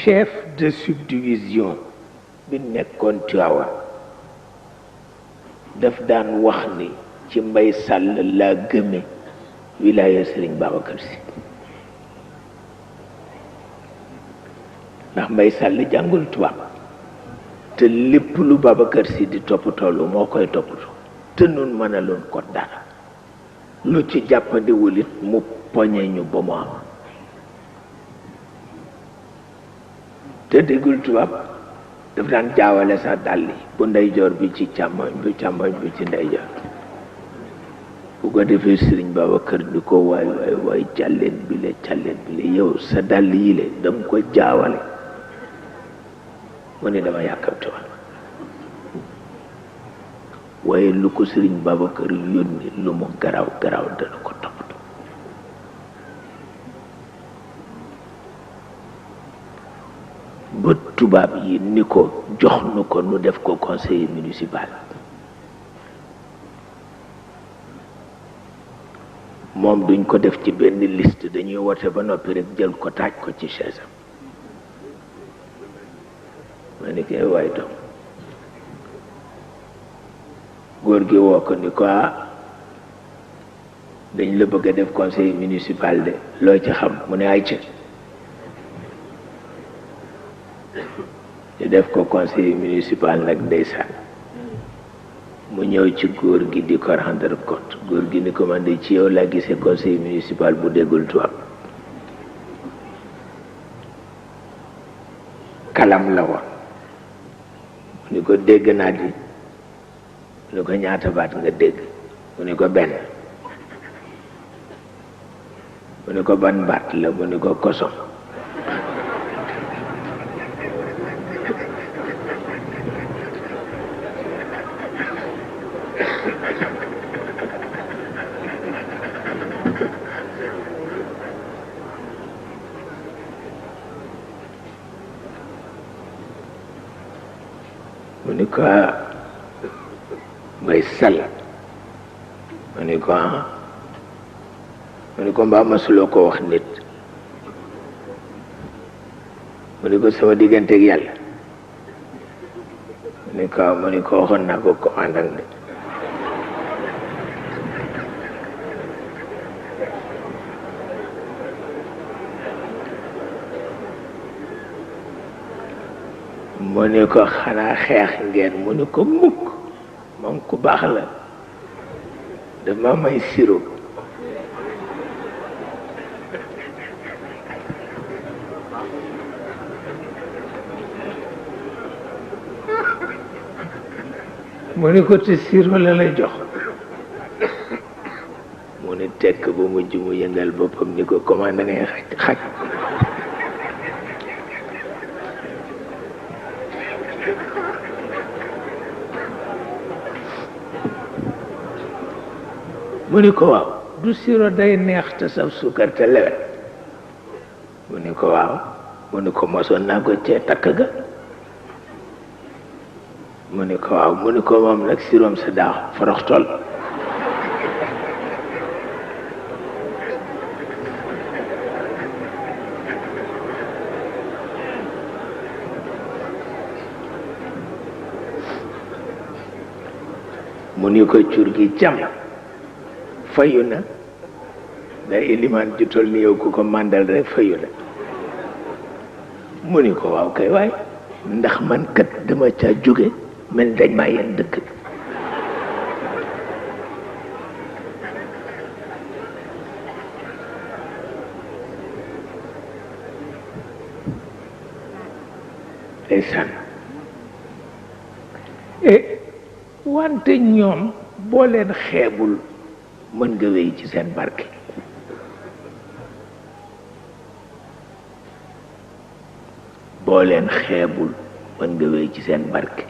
chef de subdivision bi nekkoon Tiwaawan daf daan wax ni ci Mbay Sàll laa gëme wilaaya Sëriñ Babacar Si ndax Mbay Sàll jàngul tubaab te lépp lu Babacar Si di toppatoolu moo koy toppatoo te nun mënaloon ko dara lu ci jàppandiwul it mu poñe ñu ba mu am te déggul tubaab daf daan jaawale sax dàll yi bu ndeyjoor bi ci càmmoñ bi càmmoñ bi ci ndeyjoor bu ko defee Sëriñ Babacar ni ko waay càlleen bi le yow sa dàll yi le dama ko jaawale mu ne dama yàkkamti woon waaye lu ko Sëriñ Babacar yónni lu mu garaaw garaaw dana ko toppatoo ba tubaab yi ni ko jox nu ko nu def ko conseiller municipal moom duñ ko def ci benn liste dañuy wote ba noppi rek jël ko taaj ko ci chaise am ma ni koy waay doom góor gi woo ko ni ko dañ la bëgg a def conseil municipal de loo ci xam mu ne ay ca ñu def ko conseil municipal nag ndeysaan mu ñëw ci góor gi di ko rendre compte góor gi ni ko man de ci yow laa gisee conseil municipal bu déggul tubaab kalam la woon mu ni ko dégg naa di mu ni ko ñaata baat nga dégg mu ni ko benn mu ni ko ban baat la mu ni ko kosom mu ni ko Mbay Sàll mu ni ko mu ni ko mbaa masuloo ko wax nit mu ni ko sama digganteeg yàlla mu ni ko waxoon naa ko commandant de mu ni ko xanaa xeex ngeen mu ni ko mukk moom ku baax la daf ma may sirop mu ni ko te sirop la lay jox mu ni tekk ba mujj mu yëngal boppam ni ko commande ngay xaj mu ni ko waaw du siro day neex te saf suukar te lewet mu ni ko waaw mu ni ko mosoon naa ko cee takk ga mu ni ko waaw mu ni ko moom nag siroom sa daax forox tol mu ni ko cur gi jam fayu na da ilimaan ju tol ni yow ku ko màndal rek fayu na mu ni ko waaw kay waay ndax man kat dama ca jóge mel dañ maa yenn dëkk bi ndeysaan wante ñoom boo leen xeebul mën nga wéy ci seen barke boo leen xeebul mën nga wéy ci seen barke